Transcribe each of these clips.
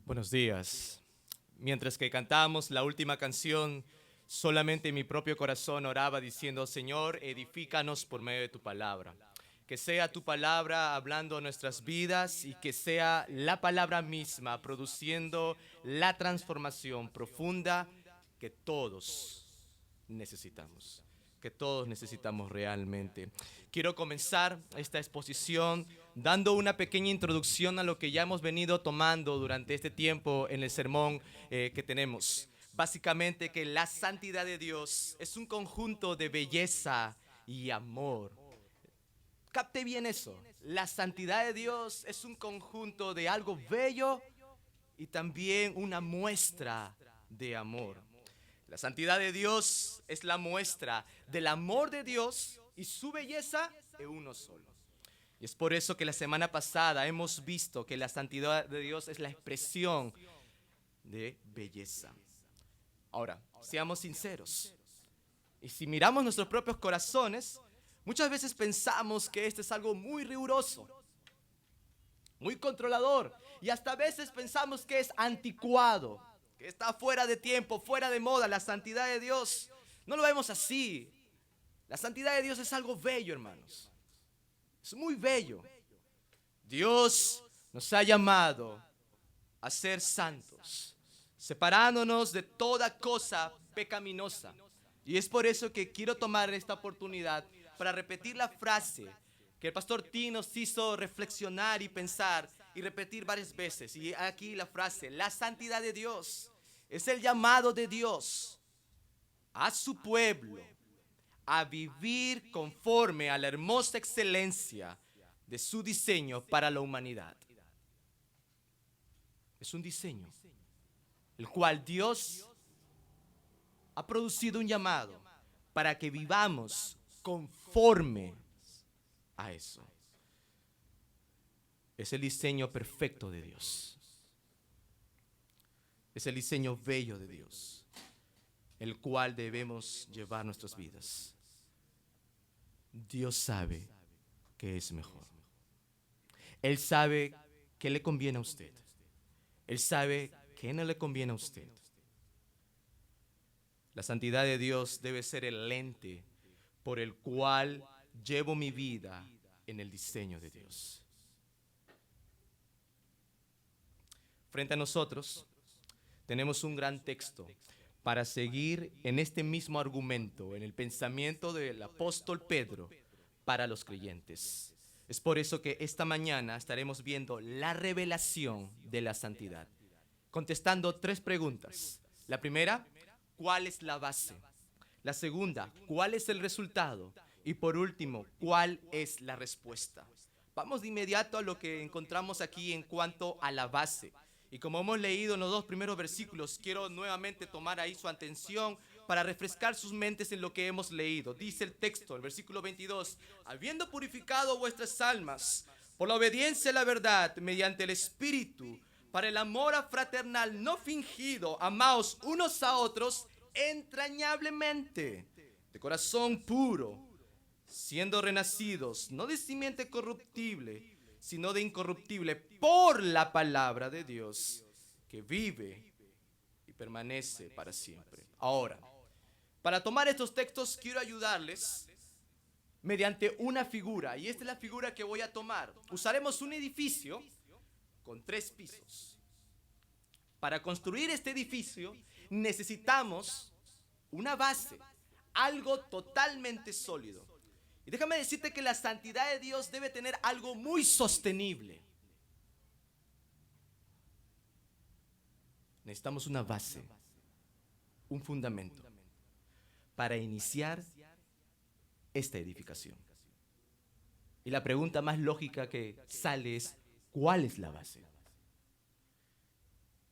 Buenos días. Mientras que cantábamos la última canción, solamente mi propio corazón oraba diciendo, Señor, edifícanos por medio de tu palabra. Que sea tu palabra hablando nuestras vidas y que sea la palabra misma produciendo la transformación profunda que todos necesitamos. Que todos necesitamos realmente. Quiero comenzar esta exposición dando una pequeña introducción a lo que ya hemos venido tomando durante este tiempo en el sermón que tenemos. Básicamente que la santidad de Dios es un conjunto de belleza y amor. Capte bien eso. La santidad de Dios es un conjunto de algo bello y también una muestra de amor. La santidad de Dios es la muestra del amor de Dios y su belleza en uno solo. Y es por eso que la semana pasada hemos visto que la santidad de Dios es la expresión de belleza. Ahora, seamos sinceros. Y si miramos nuestros propios corazones, muchas veces pensamos que este es algo muy riguroso, muy controlador. Y hasta a veces pensamos que es anticuado, que está fuera de tiempo, fuera de moda. La santidad de Dios no lo vemos así. La santidad de Dios es algo bello, hermanos. Es muy bello. Dios nos ha llamado a ser santos, separándonos de toda cosa pecaminosa. Y es por eso que quiero tomar esta oportunidad para repetir la frase que el pastor T nos hizo reflexionar y pensar y repetir varias veces. Y aquí la frase, la santidad de Dios es el llamado de Dios a su pueblo a vivir conforme a la hermosa excelencia de su diseño para la humanidad. Es un diseño, el cual Dios ha producido un llamado para que vivamos conforme a eso. Es el diseño perfecto de Dios. Es el diseño bello de Dios, el cual debemos llevar nuestras vidas. Dios sabe que es mejor. Él sabe qué le conviene a usted. Él sabe qué no le conviene a usted. La santidad de Dios debe ser el lente por el cual llevo mi vida en el diseño de Dios. Frente a nosotros tenemos un gran texto para seguir en este mismo argumento, en el pensamiento del apóstol Pedro para los creyentes. Es por eso que esta mañana estaremos viendo la revelación de la santidad, contestando 3 preguntas. La primera, ¿cuál es la base? La segunda, ¿cuál es el resultado? Y por último, ¿cuál es la respuesta? Vamos de inmediato a lo que encontramos aquí en cuanto a la base. Y como hemos leído en los 2 primeros versículos, quiero nuevamente tomar ahí su atención para refrescar sus mentes en lo que hemos leído. Dice el texto, el versículo 22, habiendo purificado vuestras almas por la obediencia a la verdad mediante el Espíritu, para el amor fraternal no fingido, amaos unos a otros entrañablemente, de corazón puro, siendo renacidos, no de simiente corruptible, sino de incorruptible, por la palabra de Dios, que vive y permanece para siempre. Ahora, para tomar estos textos quiero ayudarles mediante una figura, y esta es la figura que voy a tomar. Usaremos un edificio con 3 pisos. Para construir este edificio necesitamos una base, algo totalmente sólido. Y déjame decirte que la santidad de Dios debe tener algo muy sostenible. Necesitamos una base, un fundamento, para iniciar esta edificación. Y la pregunta más lógica que sale es, ¿cuál es la base?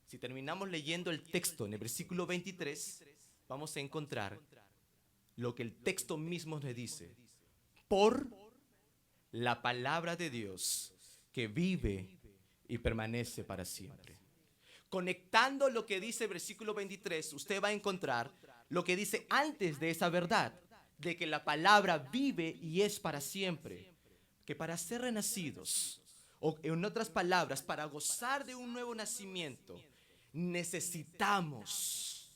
Si terminamos leyendo el texto en el versículo 23, vamos a encontrar lo que el texto mismo nos dice. Por la palabra de Dios que vive y permanece para siempre. Conectando lo que dice el versículo 23, usted va a encontrar lo que dice antes de esa verdad, de que la palabra vive y es para siempre. Que para ser renacidos, O en otras palabras, para gozar de un nuevo nacimiento, necesitamos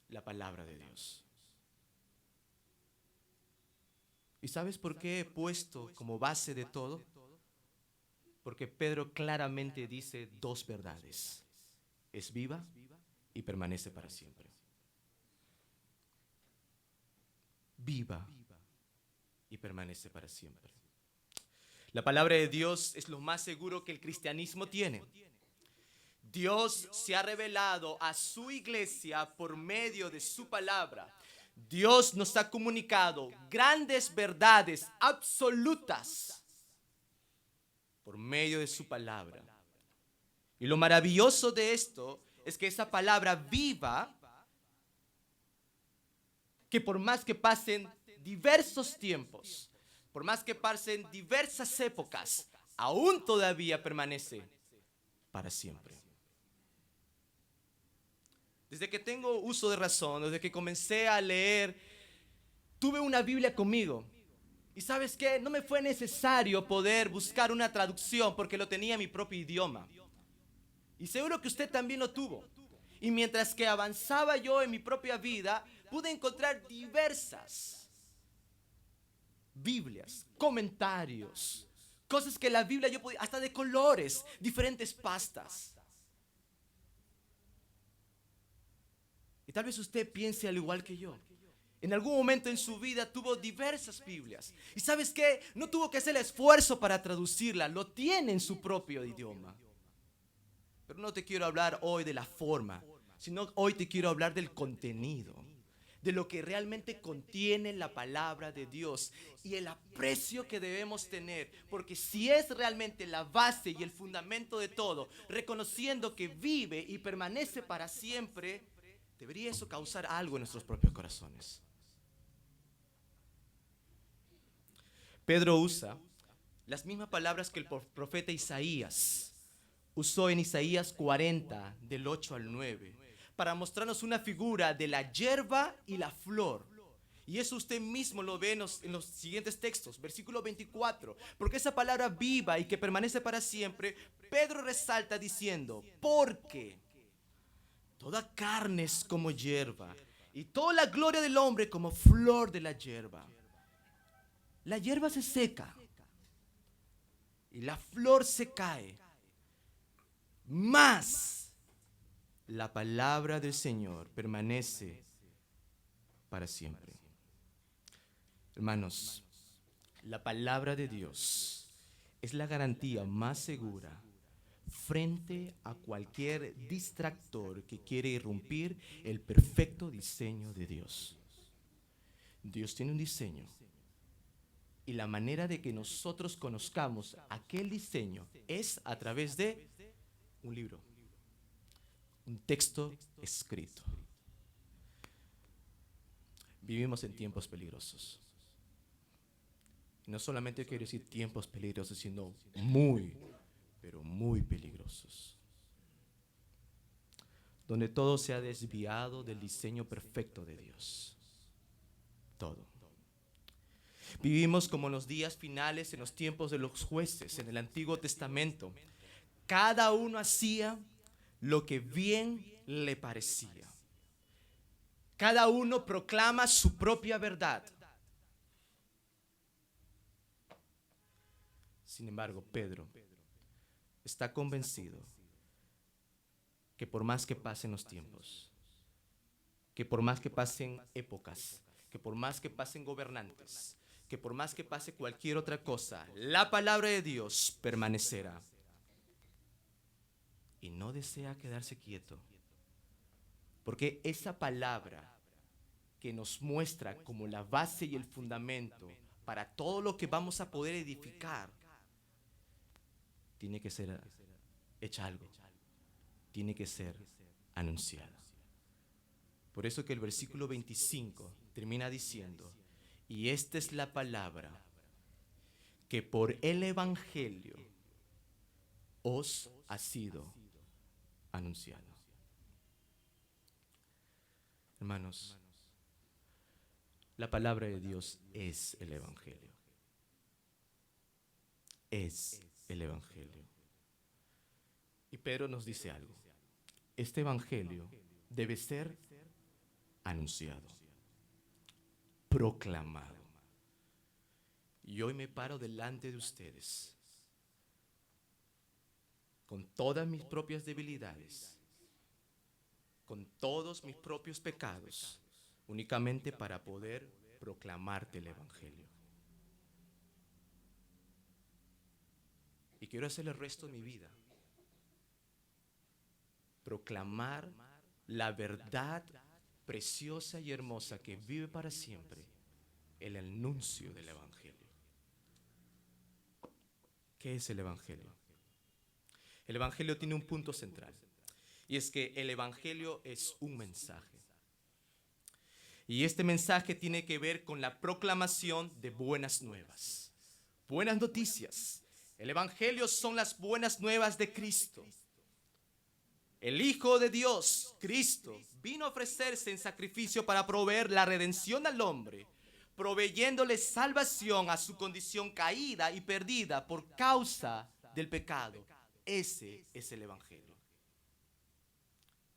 la palabra de Dios. ¿Y sabes por qué he puesto como base de todo? Porque Pedro claramente dice dos verdades. Es viva y permanece para siempre. Viva y permanece para siempre. La palabra de Dios es lo más seguro que el cristianismo tiene. Dios se ha revelado a su iglesia por medio de su palabra. Dios nos ha comunicado grandes verdades absolutas por medio de su palabra. Y lo maravilloso de esto es que esa palabra viva, que por más que pasen diversos tiempos, por más que pasen diversas épocas, aún todavía permanece para siempre. Desde que tengo uso de razón, desde que comencé a leer, tuve una Biblia conmigo. Y ¿sabes qué? No me fue necesario poder buscar una traducción porque lo tenía en mi propio idioma. Y seguro que usted también lo tuvo. Y mientras que avanzaba yo en mi propia vida, pude encontrar diversas Biblias, comentarios, cosas que la Biblia yo podía, hasta de colores, diferentes pastas. Y tal vez usted piense al igual que yo. En algún momento en su vida tuvo diversas Biblias. ¿Y sabes qué? No tuvo que hacer el esfuerzo para traducirla, lo tiene en su propio idioma. Pero no te quiero hablar hoy de la forma, sino hoy te quiero hablar del contenido, de lo que realmente contiene la palabra de Dios y el aprecio que debemos tener, porque si es realmente la base y el fundamento de todo, reconociendo que vive y permanece para siempre, debería eso causar algo en nuestros propios corazones. Pedro usa las mismas palabras que el profeta Isaías usó en Isaías 40, del 8 al 9, para mostrarnos una figura de la hierba y la flor. Y eso usted mismo lo ve en los siguientes textos, versículo 24. Porque esa palabra viva y que permanece para siempre, Pedro resalta diciendo, porque toda carne es como hierba, y toda la gloria del hombre como flor de la hierba. La hierba se seca, y la flor se cae, mas la palabra del Señor permanece para siempre. Hermanos, la palabra de Dios es la garantía más segura frente a cualquier distractor que quiere irrumpir el perfecto diseño de Dios. Dios tiene un diseño y la manera de que nosotros conozcamos aquel diseño es a través de un libro, un texto escrito. Vivimos en tiempos peligrosos. Y no solamente quiero decir tiempos peligrosos, sino muy, pero muy peligrosos. Donde todo se ha desviado del diseño perfecto de Dios. Todo. Vivimos como en los días finales, en los tiempos de los jueces, en el Antiguo Testamento. Cada uno hacía lo que bien le parecía. Cada uno proclama su propia verdad. Sin embargo, Pedro está convencido que por más que pasen los tiempos, que por más que pasen épocas, que por más que pasen gobernantes, que por más que pase cualquier otra cosa, la palabra de Dios permanecerá. Y no desea quedarse quieto, porque esa palabra que nos muestra como la base y el fundamento para todo lo que vamos a poder edificar, tiene que ser hecha algo, tiene que ser anunciada. Por eso que el versículo 25 termina diciendo, y esta es la palabra que por el Evangelio os ha sido anunciado. Hermanos, la palabra de Dios es el Evangelio. Es el Evangelio. Y Pedro nos dice algo. Este Evangelio debe ser anunciado, proclamado. Y hoy me paro delante de ustedes con todas mis propias debilidades, con todos mis propios pecados, únicamente para poder proclamarte el Evangelio. Y quiero hacer el resto de mi vida, proclamar la verdad preciosa y hermosa que vive para siempre, el anuncio del Evangelio. ¿Qué es el Evangelio? El Evangelio tiene un punto central, y es que el Evangelio es un mensaje. Y este mensaje tiene que ver con la proclamación de buenas nuevas, buenas noticias. El Evangelio son las buenas nuevas de Cristo. El Hijo de Dios, Cristo, vino a ofrecerse en sacrificio para proveer la redención al hombre, proveyéndole salvación a su condición caída y perdida por causa del pecado. Ese es el Evangelio.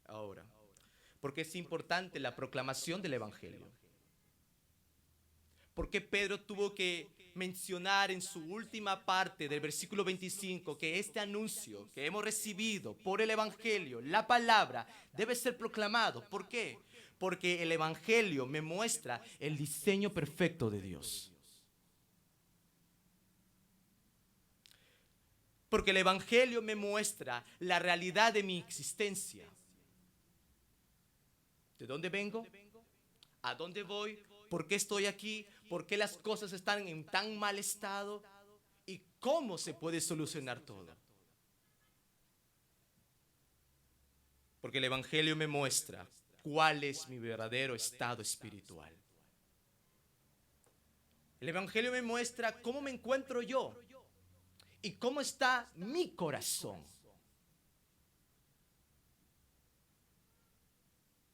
Ahora, ¿por qué es importante la proclamación del Evangelio? ¿Por qué Pedro tuvo que mencionar en su última parte del versículo 25 que este anuncio que hemos recibido por el Evangelio, la palabra, debe ser proclamado? ¿Por qué? Porque el Evangelio me muestra el diseño perfecto de Dios. Porque el Evangelio me muestra la realidad de mi existencia. ¿De dónde vengo? ¿A dónde voy? ¿Por qué estoy aquí? ¿Por qué las cosas están en tan mal estado? ¿Y cómo se puede solucionar todo? Porque el Evangelio me muestra cuál es mi verdadero estado espiritual. El Evangelio me muestra cómo me encuentro yo y cómo está mi corazón.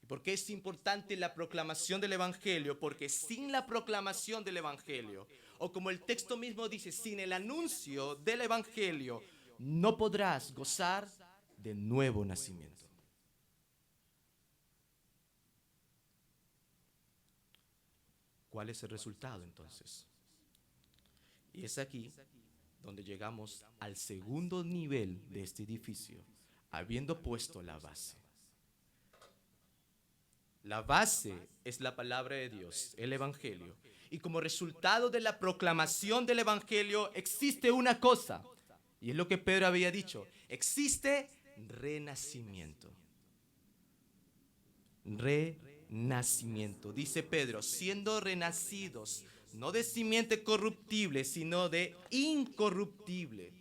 ¿Y por qué es importante la proclamación del Evangelio? Porque sin la proclamación del Evangelio, o como el texto mismo dice, sin el anuncio del Evangelio, no podrás gozar de nuevo nacimiento. ¿Cuál es el resultado entonces? Y es aquí donde llegamos al segundo nivel de este edificio, habiendo puesto la base. La base es la palabra de Dios, el Evangelio. Y como resultado de la proclamación del Evangelio existe una cosa, y es lo que Pedro había dicho, existe renacimiento. Renacimiento, dice Pedro, siendo renacidos, no de simiente corruptible, sino de incorruptible.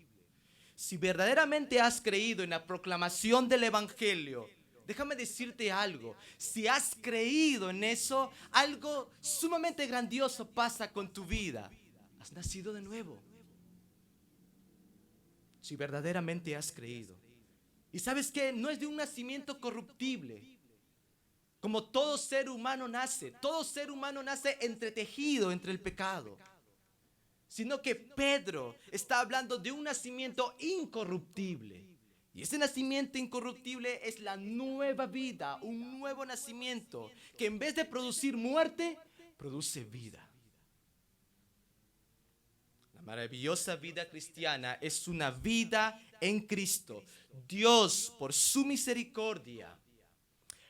Si verdaderamente has creído en la proclamación del Evangelio, déjame decirte algo. Si has creído en eso, algo sumamente grandioso pasa con tu vida. Has nacido de nuevo. Si verdaderamente has creído. Y sabes que no es de un nacimiento corruptible. Como todo ser humano nace entretejido entre el pecado. Sino que Pedro está hablando de un nacimiento incorruptible. Y ese nacimiento incorruptible es la nueva vida, un nuevo nacimiento que en vez de producir muerte, produce vida. La maravillosa vida cristiana es una vida en Cristo. Dios, por su misericordia,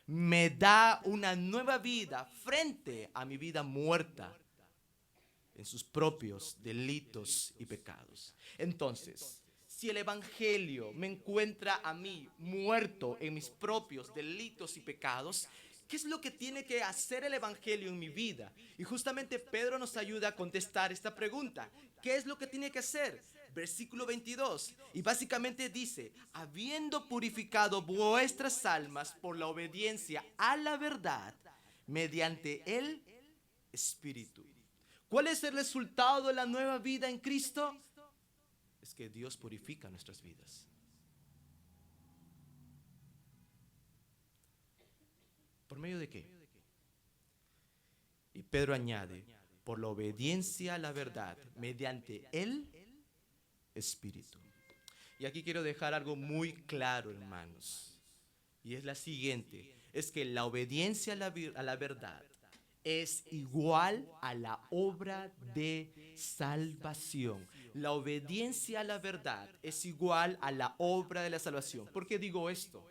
me da una nueva vida frente a mi vida muerta en sus propios delitos y pecados. Entonces, si el Evangelio me encuentra a mí muerto en mis propios delitos y pecados, ¿qué es lo que tiene que hacer el Evangelio en mi vida? Y justamente Pedro nos ayuda a contestar esta pregunta. ¿Qué es lo que tiene que hacer? Versículo 22. Y básicamente dice, habiendo purificado vuestras almas por la obediencia a la verdad, mediante el Espíritu. ¿Cuál es el resultado de la nueva vida en Cristo? Es que Dios purifica nuestras vidas. ¿Por medio de qué? Y Pedro añade, por la obediencia a la verdad, mediante el espíritu. Y aquí quiero dejar algo muy claro, hermanos. Y es la siguiente, es que la obediencia a la verdad es igual a la obra de salvación. La obediencia a la verdad es igual a la obra de la salvación. ¿Por qué digo esto?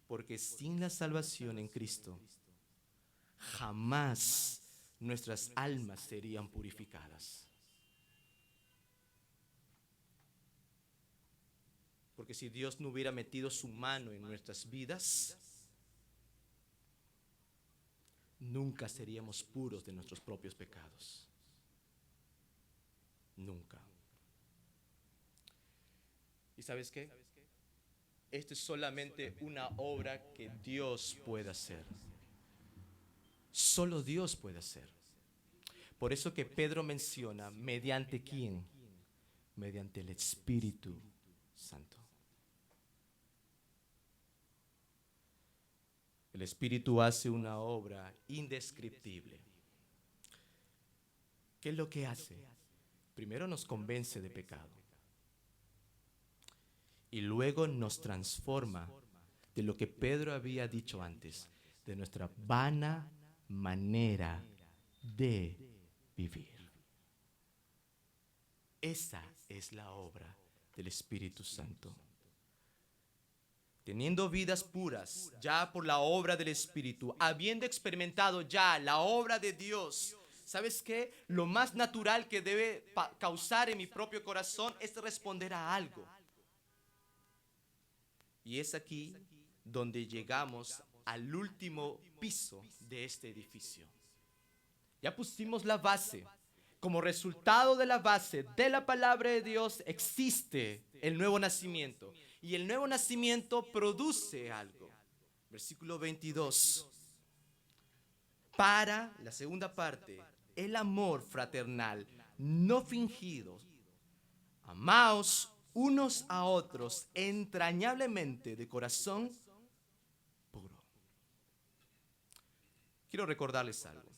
Porque sin la salvación en Cristo, jamás nuestras almas serían purificadas. Porque si Dios no hubiera metido su mano en nuestras vidas, nunca seríamos puros de nuestros propios pecados. Nunca. ¿Y sabes qué? Esto es solamente una obra que Dios puede hacer. Solo Dios puede hacer. Por eso que Pedro menciona, ¿mediante quién? Mediante el Espíritu Santo. El Espíritu hace una obra indescriptible. ¿Qué es lo que hace? Primero nos convence de pecado. Y luego nos transforma de lo que Pedro había dicho antes, de nuestra vana manera de vivir. Esa es la obra del Espíritu Santo. Teniendo vidas puras, ya por la obra del Espíritu, habiendo experimentado ya la obra de Dios, ¿sabes qué? Lo más natural que debe causar en mi propio corazón es responder a algo. Y es aquí donde llegamos al último piso de este edificio. Ya pusimos la base. Como resultado de la base de la palabra de Dios existe el nuevo nacimiento. Y el nuevo nacimiento produce algo. Versículo 22. Para la segunda parte, el amor fraternal, no fingido. Amaos unos a otros entrañablemente de corazón puro. Quiero recordarles algo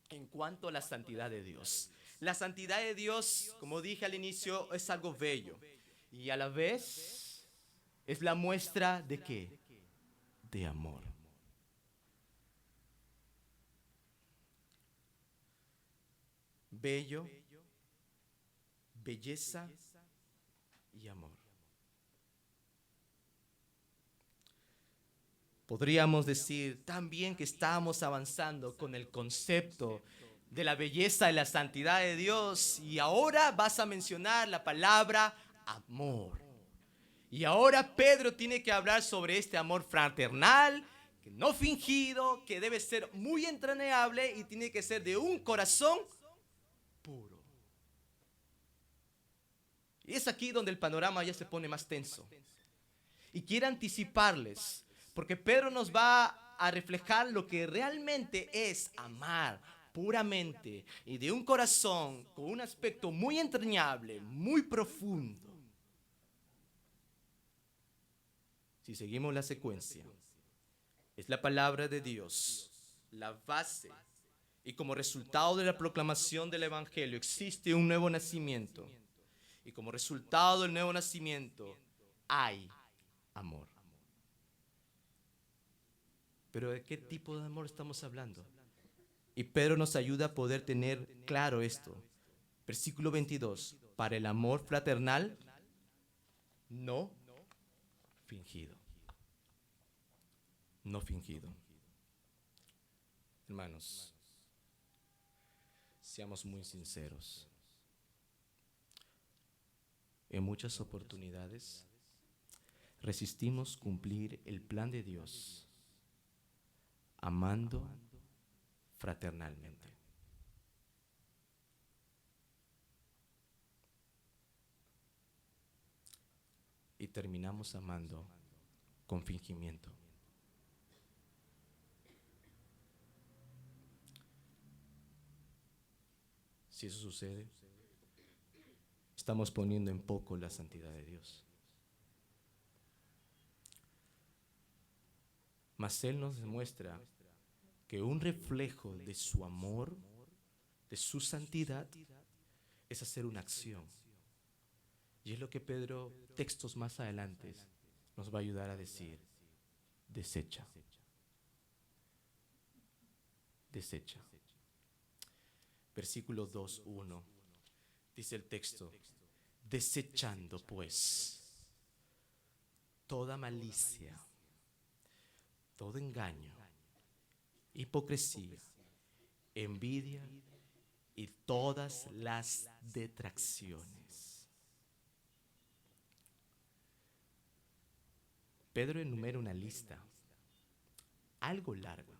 en cuanto a la santidad de Dios. La santidad de Dios, como dije al inicio, es algo bello y a la vez es la muestra de ¿qué? De amor. Bello, belleza y amor. Podríamos decir también que estamos avanzando con el concepto de la belleza y la santidad de Dios y ahora vas a mencionar la palabra amor. Y ahora Pedro tiene que hablar sobre este amor fraternal, que no fingido, que debe ser muy entrañable y tiene que ser de un corazón puro. Y es aquí donde el panorama ya se pone más tenso. Y quiero anticiparles, porque Pedro nos va a reflejar lo que realmente es amar puramente y de un corazón con un aspecto muy entrañable, muy profundo. Si seguimos la secuencia, es la palabra de Dios, la base, y como resultado de la proclamación del Evangelio existe un nuevo nacimiento, y como resultado del nuevo nacimiento hay amor. Pero ¿de qué tipo de amor estamos hablando? Y Pedro nos ayuda a poder tener claro esto. Versículo 22, para el amor fraternal no fingido. No fingido. Hermanos, seamos muy sinceros. En muchas oportunidades resistimos cumplir el plan de Dios amando fraternalmente. Y terminamos amando con fingimiento. Si eso sucede, estamos poniendo en poco la santidad de Dios. Mas Él nos demuestra que un reflejo de su amor, de su santidad, es hacer una acción. Y es lo que Pedro, textos más adelante, nos va a ayudar a decir: desecha. Desecha. Versículo 2:1 dice el texto: desechando pues toda malicia, todo engaño, hipocresía, envidia y todas las detracciones. Pedro enumera una lista algo larga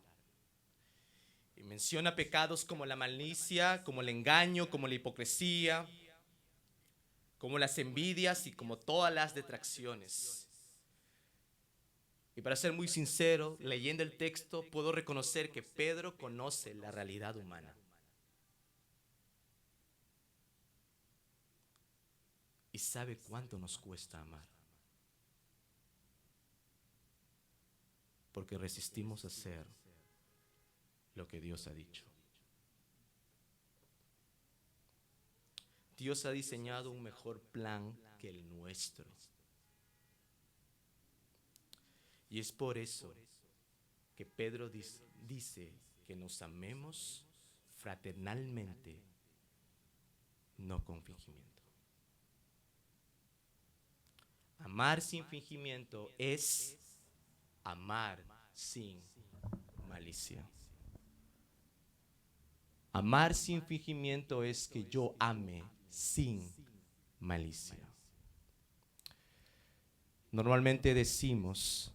y menciona pecados como la malicia, como el engaño, como la hipocresía, como las envidias y como todas las detracciones. Y para ser muy sincero, leyendo el texto, puedo reconocer que Pedro conoce la realidad humana. Y sabe cuánto nos cuesta amar. Porque resistimos a hacer lo que Dios ha dicho. Dios ha diseñado un mejor plan que el nuestro. Y es por eso que Pedro dice que nos amemos fraternalmente, no con fingimiento. Amar sin fingimiento es amar sin malicia. Amar sin fingimiento es que yo ame sin malicia. Normalmente decimos: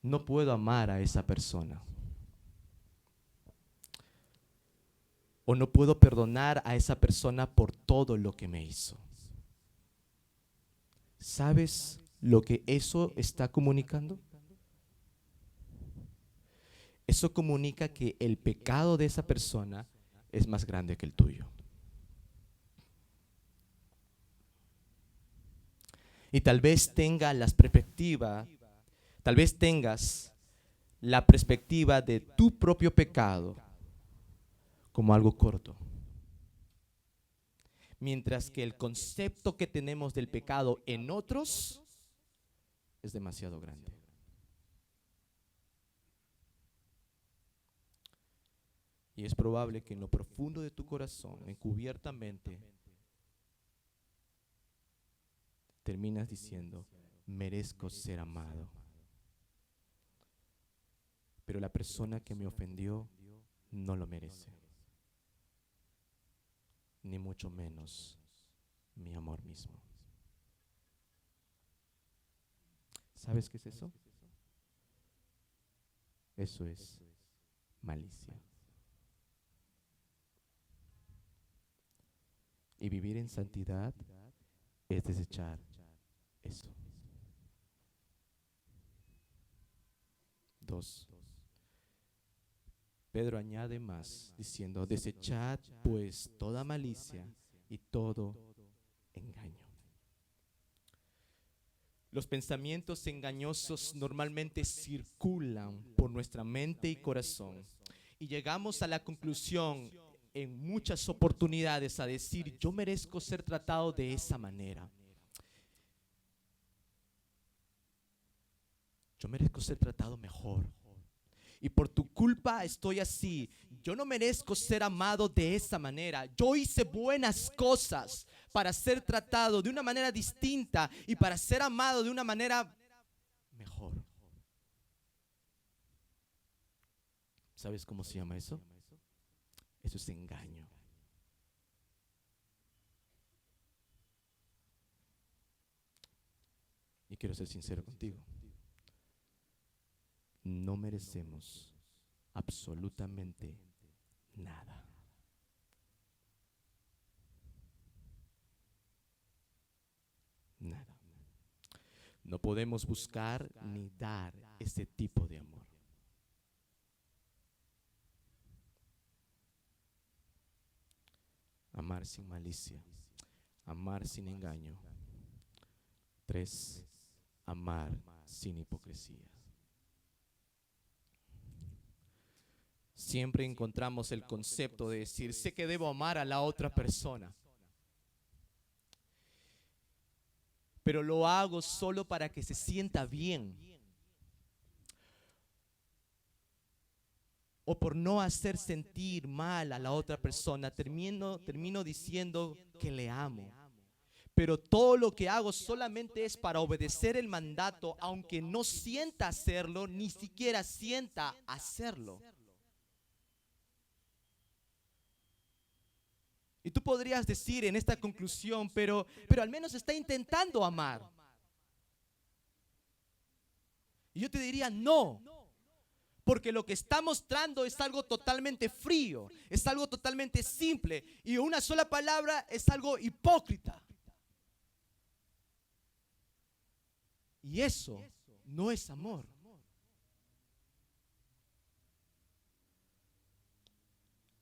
no puedo amar a esa persona, o no puedo perdonar a esa persona por todo lo que me hizo. ¿Sabes lo que eso está comunicando? Eso comunica que el pecado de esa persona es más grande que el tuyo. Y tal vez tengas la perspectiva de tu propio pecado como algo corto. Mientras que el concepto que tenemos del pecado en otros es demasiado grande. Y es probable que en lo profundo de tu corazón, encubiertamente, terminas diciendo: merezco ser amado. Pero la persona que me ofendió no lo merece. Ni mucho menos mi amor mismo. ¿Sabes qué es eso? Eso es malicia. Y vivir en santidad es desechar eso. 2. Pedro añade más diciendo: desechad pues toda malicia y todo engaño. Los pensamientos engañosos normalmente circulan por nuestra mente y corazón, y llegamos a la conclusión en muchas oportunidades a decir: yo merezco ser tratado de esa manera. Yo merezco ser tratado mejor. Y por tu culpa estoy así. Yo no merezco ser amado de esa manera. Yo hice buenas cosas para ser tratado de una manera distinta y para ser amado de una manera mejor. ¿Sabes cómo se llama eso? Eso es engaño. Y quiero ser sincero contigo. No merecemos absolutamente nada. Nada. No podemos buscar ni dar ese tipo de amor. Amar sin malicia. Amar sin engaño. 3. Amar sin hipocresía. siempre encontramos el concepto de decir, sé que debo amar a la otra persona, pero lo hago solo para que se sienta bien, o por no hacer sentir mal a la otra persona, termino diciendo que le amo. Pero todo lo que hago solamente es para obedecer el mandato, aunque no sienta hacerlo, ni siquiera sienta hacerlo. Y tú podrías decir en esta conclusión, pero al menos está intentando amar. Y yo te diría, no. Porque lo que está mostrando es algo totalmente frío, es algo totalmente simple. Y una sola palabra es algo hipócrita. Y eso no es amor.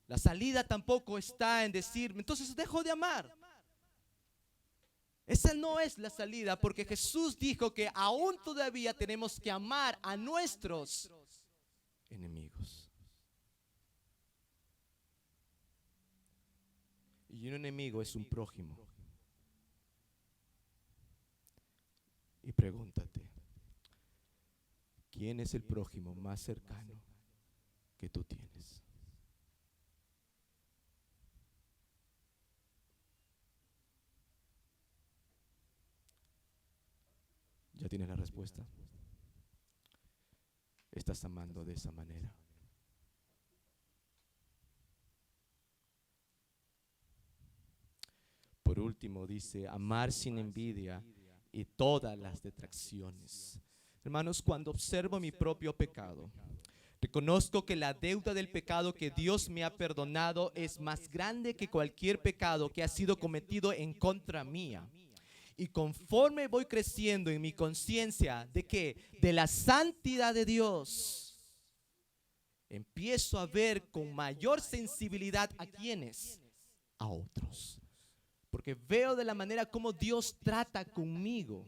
La salida tampoco está en decir, entonces dejo de amar. Esa no es la salida, porque Jesús dijo que aún todavía tenemos que amar a nuestros enemigos. Y un enemigo es un prójimo. Y pregúntate, ¿quién es el prójimo más cercano que tú tienes? ¿Ya tienes la respuesta? ¿Estás amando de esa manera? Por último dice, amar sin envidia y todas las detracciones. Hermanos, cuando observo mi propio pecado, reconozco que la deuda del pecado que Dios me ha perdonado es más grande que cualquier pecado que ha sido cometido en contra mía. Y conforme voy creciendo en mi conciencia de que de la santidad de Dios, empiezo a ver con mayor sensibilidad a quienes, a otros. Porque veo de la manera como Dios trata conmigo.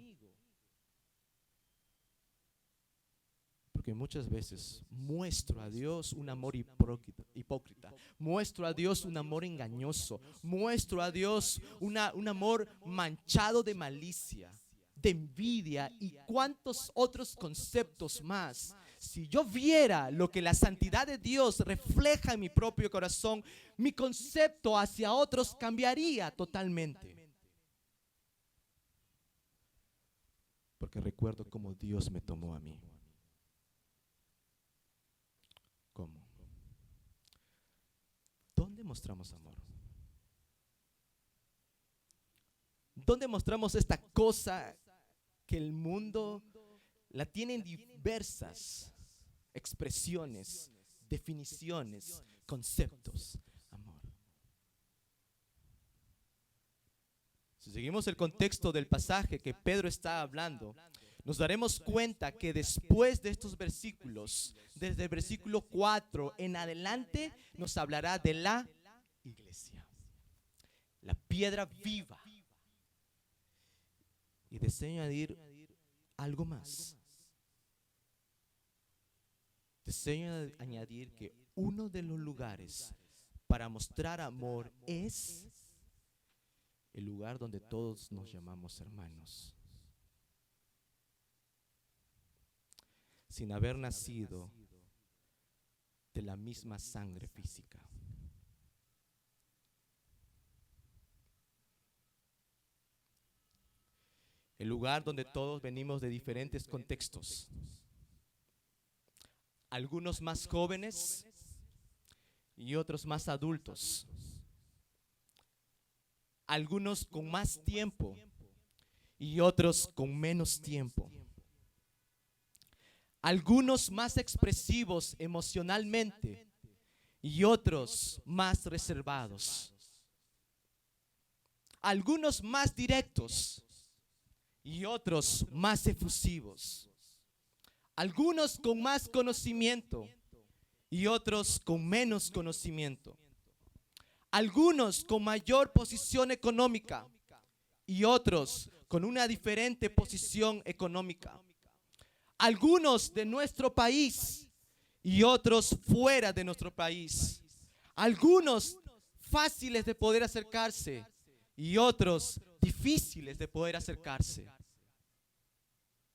Porque muchas veces muestro a Dios un amor hipócrita. Muestro a Dios un amor engañoso. Muestro a Dios un amor manchado de malicia, de envidia y cuantos otros conceptos más. Si yo viera lo que la santidad de Dios refleja en mi propio corazón, mi concepto hacia otros cambiaría totalmente. Porque recuerdo cómo Dios me tomó a mí. ¿Cómo? ¿Dónde mostramos amor? ¿Dónde mostramos esta cosa que el mundo la tiene en diversas expresiones, definiciones, conceptos? Amor. Si seguimos el contexto del pasaje que Pedro está hablando, nos daremos cuenta que después de estos versículos, desde el versículo 4 en adelante, nos hablará de la iglesia, la piedra viva. Y deseo añadir algo más. Deseo añadir que uno de los lugares para mostrar amor es el lugar donde todos nos llamamos hermanos. Sin haber nacido de la misma sangre física. El lugar donde todos venimos de diferentes contextos. Algunos más jóvenes y otros más adultos. Algunos con más tiempo y otros con menos tiempo. Algunos más expresivos emocionalmente y otros más reservados. Algunos más directos y otros más efusivos. Algunos con más conocimiento y otros con menos conocimiento. Algunos con mayor posición económica y otros con una diferente posición económica. Algunos de nuestro país y otros fuera de nuestro país. Algunos fáciles de poder acercarse y otros difíciles de poder acercarse.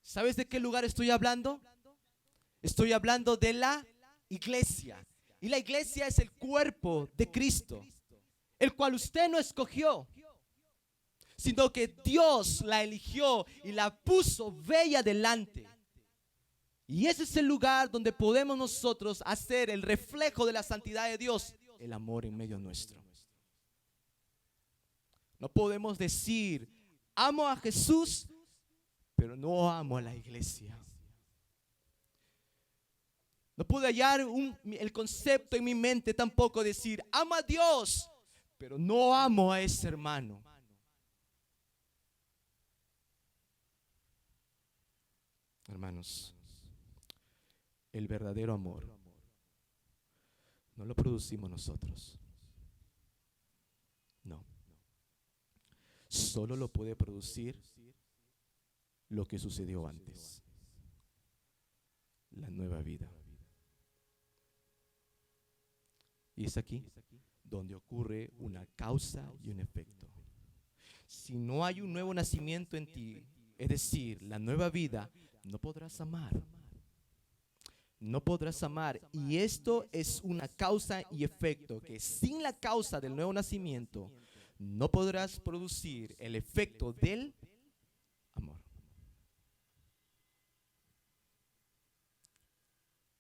¿Sabes de qué lugar estoy hablando? Estoy hablando de la iglesia. Y la iglesia es el cuerpo de Cristo, el cual usted no escogió, sino que Dios la eligió y la puso bella delante. Y ese es el lugar donde podemos nosotros hacer el reflejo de la santidad de Dios, el amor en medio nuestro. No podemos decir, amo a Jesús, pero no amo a la iglesia. No puedo hallar el concepto en mi mente tampoco decir, amo a Dios, pero no amo a ese hermano. Hermanos, el verdadero amor no lo producimos nosotros. No. Solo lo puede producir lo que sucedió antes. La nueva vida. Y es aquí donde ocurre una causa y un efecto. Si no hay un nuevo nacimiento en ti, es decir, la nueva vida, no podrás amar. No podrás amar. Y esto es una causa y efecto, que sin la causa del nuevo nacimiento, no podrás producir el efecto del amor.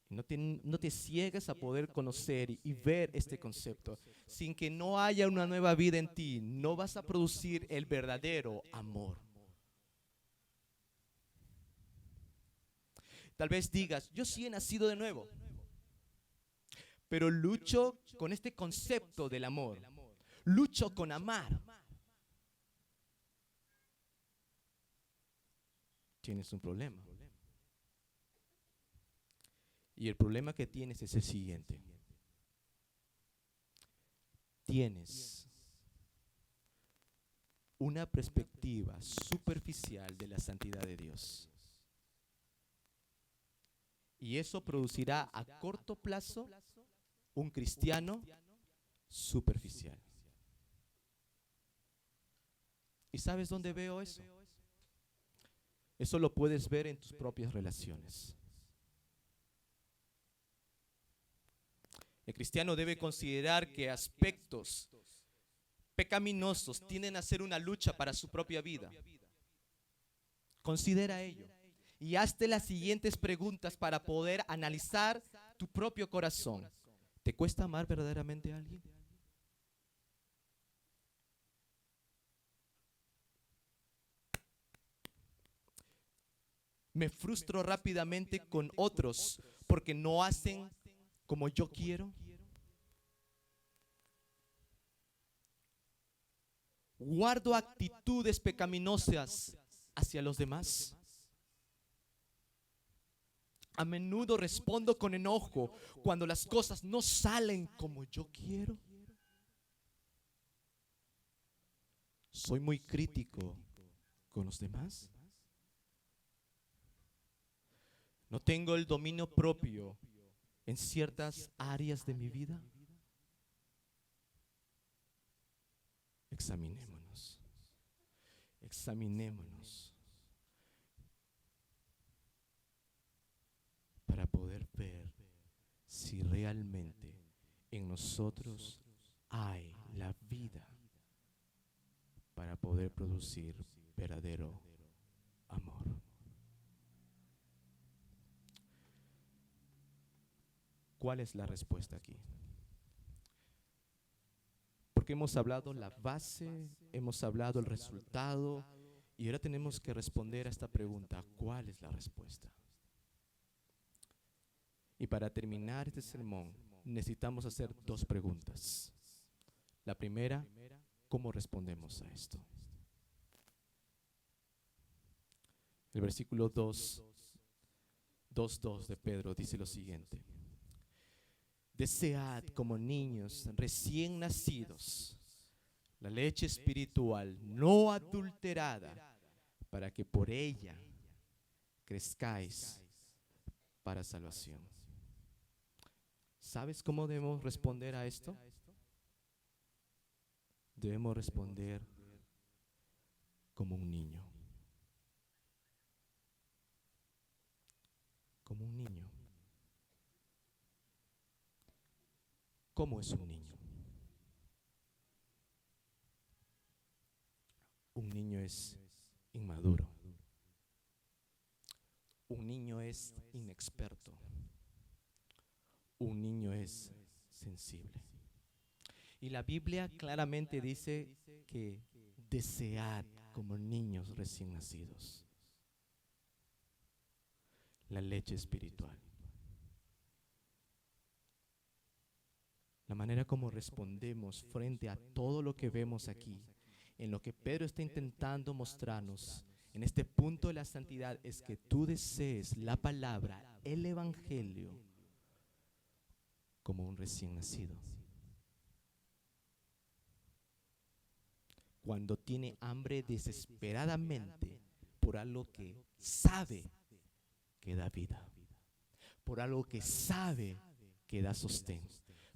No te ciegues a poder conocer y ver este concepto. Sin que no haya una nueva vida en ti, no vas a producir el verdadero amor. Tal vez digas, yo sí he nacido de nuevo, pero lucho con este concepto del amor. Lucho con amar. Tienes un problema. Y el problema que tienes es el siguiente. Tienes una perspectiva superficial de la santidad de Dios. Y eso producirá a corto plazo un cristiano superficial. ¿Y sabes dónde veo eso? Eso lo puedes ver en tus propias relaciones. El cristiano debe considerar que aspectos pecaminosos tienden a ser una lucha para su propia vida. Considera ello y hazte las siguientes preguntas para poder analizar tu propio corazón. ¿Te cuesta amar verdaderamente a alguien? ¿Me frustro rápidamente con otros porque no hacen como yo quiero? ¿Guardo actitudes pecaminosas hacia los demás? A menudo respondo con enojo cuando las cosas no salen como yo quiero. ¿Soy muy crítico con los demás? ¿No tengo el dominio propio en ciertas áreas de mi vida? Examinémonos. Examinémonos para poder ver si realmente en nosotros hay la vida para poder producir verdadero amor. ¿Cuál es la respuesta aquí? Porque hemos hablado la base, hemos hablado el resultado y ahora tenemos que responder a esta pregunta: ¿cuál es la respuesta? Y para terminar este sermón necesitamos hacer dos preguntas. La primera, ¿cómo respondemos a esto? El versículo 2:2 de Pedro dice lo siguiente: desead como niños recién nacidos la leche espiritual no adulterada, para que por ella crezcáis para salvación. ¿Sabes cómo debemos responder a esto? Debemos responder como un niño. Como un niño. ¿Cómo es un niño? Un niño es inmaduro. Un niño es inexperto. Un niño es sensible. Y la Biblia claramente dice que desead como niños recién nacidos la leche espiritual. La manera como respondemos frente a todo lo que vemos aquí, en lo que Pedro está intentando mostrarnos en este punto de la santidad, es que tú desees la palabra, el evangelio, como un recién nacido. Cuando tiene hambre desesperadamente por algo que sabe que da vida, por algo que sabe que da sostén,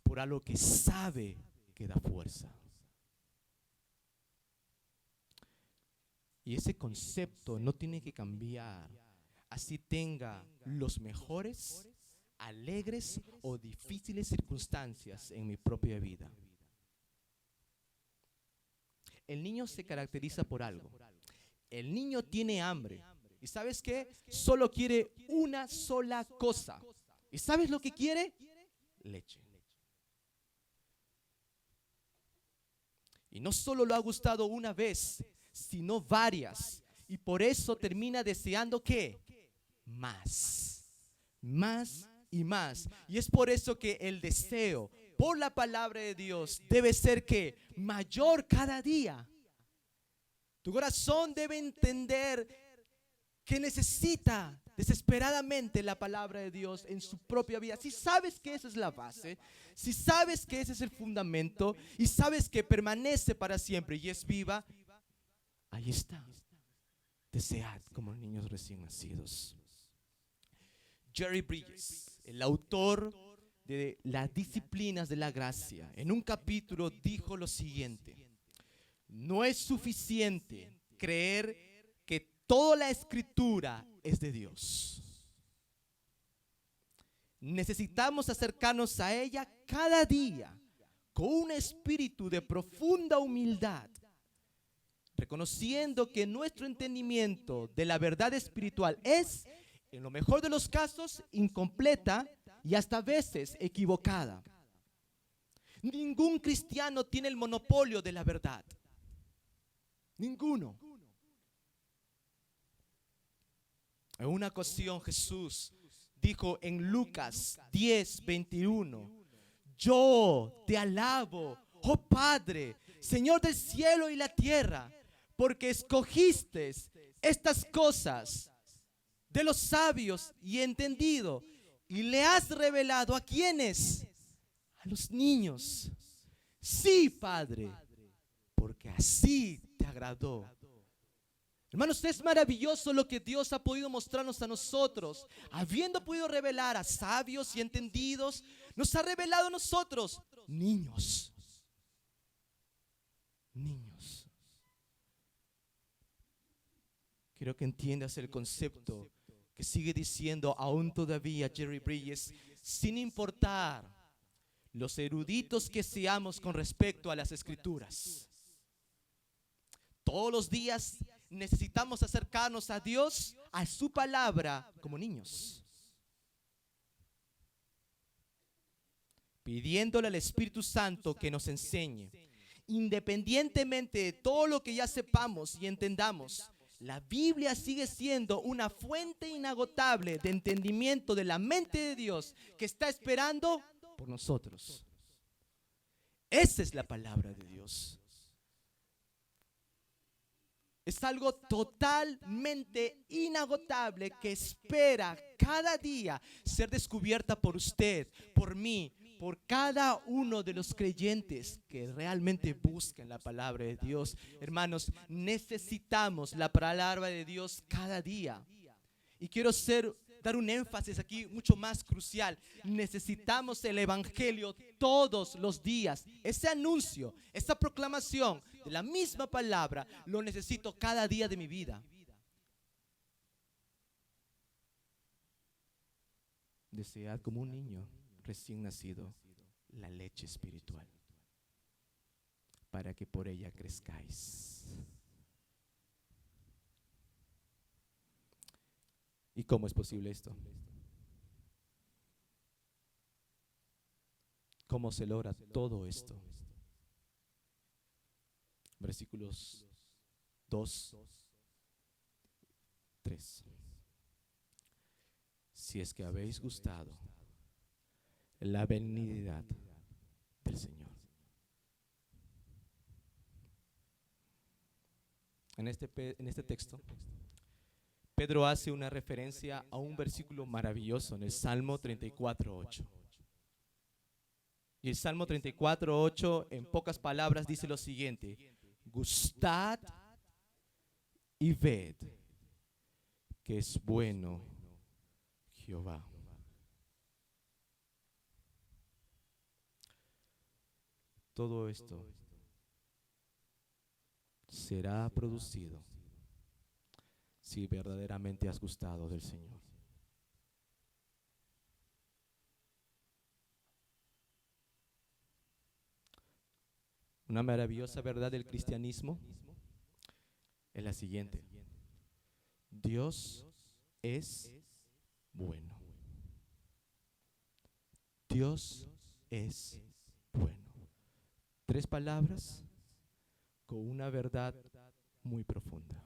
por algo que sabe que da fuerza. Y ese concepto no tiene que cambiar, así tenga los mejores, alegres o difíciles circunstancias en mi propia vida. El niño se caracteriza por algo. El niño tiene hambre. ¿Y sabes qué? Solo quiere una sola cosa. ¿Y sabes lo que quiere? Leche. Y no solo lo ha gustado una vez, sino varias. Y por eso termina deseando ¿qué? Más. Más y más. Y es por eso que el deseo por la palabra de Dios debe ser que mayor cada día. Tu corazón debe entender que necesita desesperadamente la palabra de Dios en su propia vida. Si sabes que esa es la base, si sabes que ese es el fundamento y sabes que permanece para siempre y es viva, ahí está. Desead como niños recién nacidos. Jerry Bridges, el autor de Las Disciplinas de la Gracia, en un capítulo dijo lo siguiente: no es suficiente creer que toda la escritura es de Dios. Necesitamos acercarnos a ella cada día con un espíritu de profunda humildad, reconociendo que nuestro entendimiento de la verdad espiritual es, en lo mejor de los casos, incompleta y hasta a veces equivocada. Ningún cristiano tiene el monopolio de la verdad. Ninguno. En una ocasión Jesús dijo en Lucas 10:21: yo te alabo, oh Padre, Señor del cielo y la tierra, porque escogiste estas cosas de los sabios y entendidos y le has revelado ¿a quiénes? A los niños. Sí, Padre, porque así te agradó. Hermanos, es maravilloso lo que Dios ha podido mostrarnos a nosotros. Habiendo podido revelar a sabios y entendidos, nos ha revelado a nosotros, niños. Niños. Quiero que entiendas el concepto que sigue diciendo aún todavía Jerry Bridges, sin importar los eruditos que seamos con respecto a las escrituras. Todos los días necesitamos acercarnos a Dios, a su palabra, como niños, pidiéndole al Espíritu Santo que nos enseñe. Independientemente de todo lo que ya sepamos y entendamos, la Biblia sigue siendo una fuente inagotable de entendimiento de la mente de Dios que está esperando por nosotros. Esa es la palabra de Dios. Es algo totalmente inagotable que espera cada día ser descubierta por usted, por mí, por cada uno de los creyentes que realmente buscan la palabra de Dios. Hermanos, necesitamos la palabra de Dios cada día. Y quiero ser dar un énfasis aquí mucho más crucial. Necesitamos el evangelio todos los días. Ese anuncio, esa proclamación de la misma palabra, lo necesito cada día de mi vida. Desead como un niño recién nacido la leche espiritual, para que por ella crezcáis. ¿Y cómo es posible esto? ¿Cómo se logra todo esto? Versículos 2, 3. Si es que habéis gustado la benignidad del Señor. En este texto, Pedro hace una referencia a un versículo maravilloso en el Salmo 34:8. Y el Salmo 34:8, en pocas palabras, dice lo siguiente: gustad y ved que es bueno Jehová. Todo esto será producido si verdaderamente has gustado del Señor. Una maravillosa verdad del cristianismo es la siguiente: Dios es bueno. Dios es bueno. 3 palabras con una verdad muy profunda.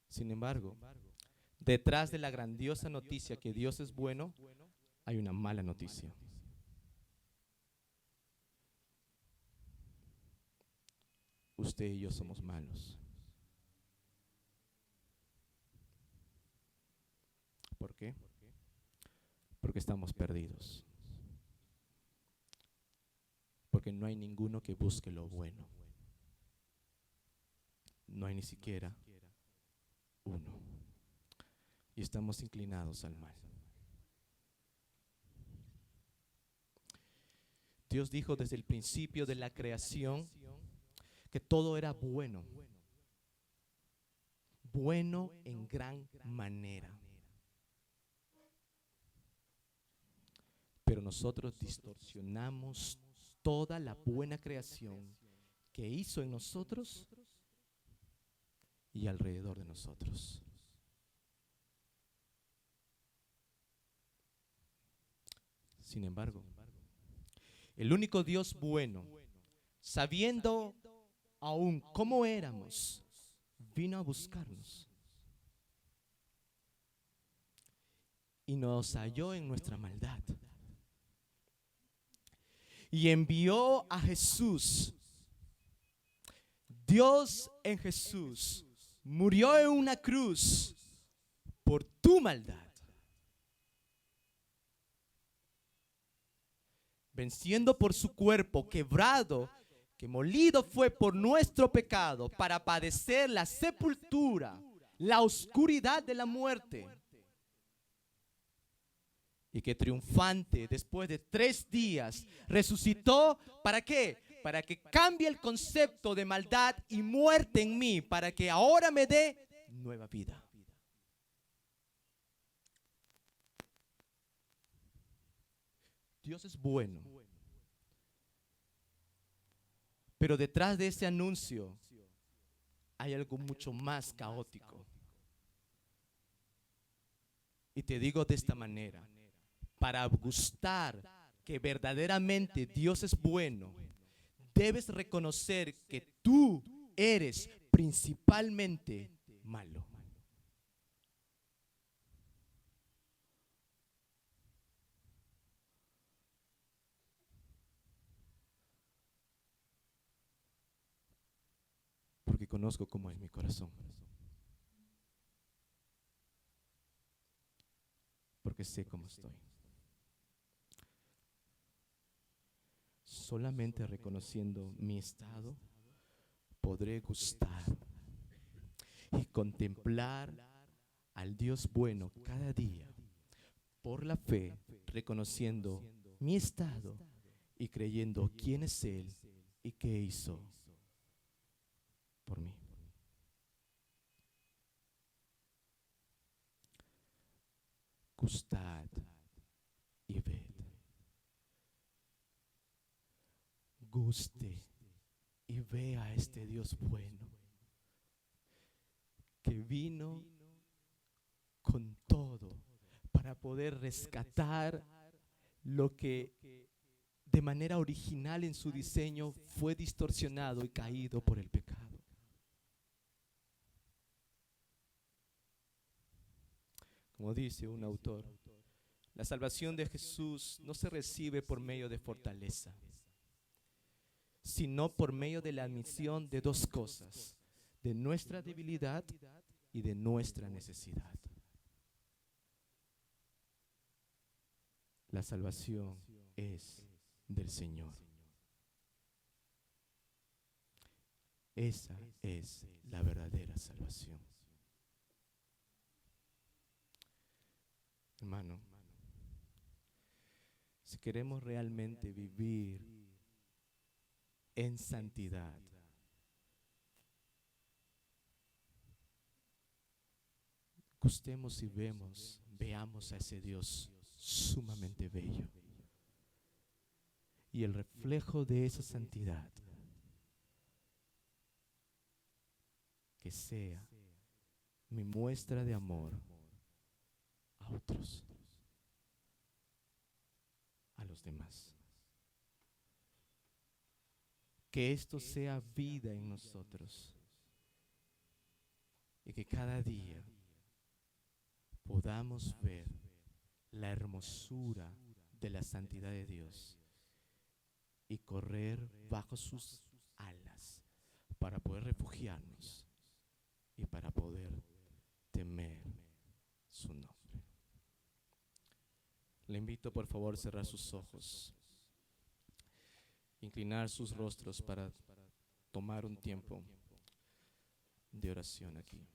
Sin embargo, detrás de la grandiosa noticia que Dios es bueno, hay una mala noticia. Usted y yo somos malos. ¿Por qué? Porque estamos perdidos. Porque no hay ninguno que busque lo bueno. No hay ni siquiera uno. Y estamos inclinados al mal. Dios dijo desde el principio de la creación que todo era bueno. Bueno en gran manera. Pero nosotros distorsionamos toda la buena creación que hizo en nosotros y alrededor de nosotros. Sin embargo, el único Dios bueno, sabiendo aún cómo éramos, vino a buscarnos y nos halló en nuestra maldad. Y envió a Jesús. Dios en Jesús murió en una cruz por tu maldad, venciendo por su cuerpo quebrado, que molido fue por nuestro pecado, para padecer la sepultura, la oscuridad de la muerte, y que triunfante después de 3 días resucitó. ¿Para qué? Para que cambie el concepto de maldad y muerte en mí, para que ahora me dé nueva vida. Dios es bueno, pero detrás de ese anuncio hay algo mucho más caótico. Y te digo de esta manera: para gustar que verdaderamente Dios es bueno, debes reconocer que tú eres principalmente malo. Porque conozco cómo es mi corazón. Porque sé cómo estoy. Solamente reconociendo mi estado podré gustar y contemplar al Dios bueno cada día por la fe, reconociendo mi estado y creyendo quién es Él y qué hizo por mí. Gustad y ved. Guste y vea a este Dios bueno que vino con todo para poder rescatar lo que de manera original en su diseño fue distorsionado y caído por el pecado. Como dice un autor, la salvación de Jesús no se recibe por medio de fortaleza, sino por medio de la admisión de dos cosas: de nuestra debilidad y de nuestra necesidad. La salvación es del Señor. Esa es la verdadera salvación. Hermano, si queremos realmente vivir en santidad, gustemos y veamos a ese Dios sumamente bello. Y el reflejo de esa santidad, que sea mi muestra de amor a otros, a los demás. Que esto sea vida en nosotros y que cada día podamos ver la hermosura de la santidad de Dios y correr bajo sus alas para poder refugiarnos y para poder temer su nombre. Le invito, por favor, a cerrar sus ojos, inclinar sus rostros para tomar un tiempo de oración aquí.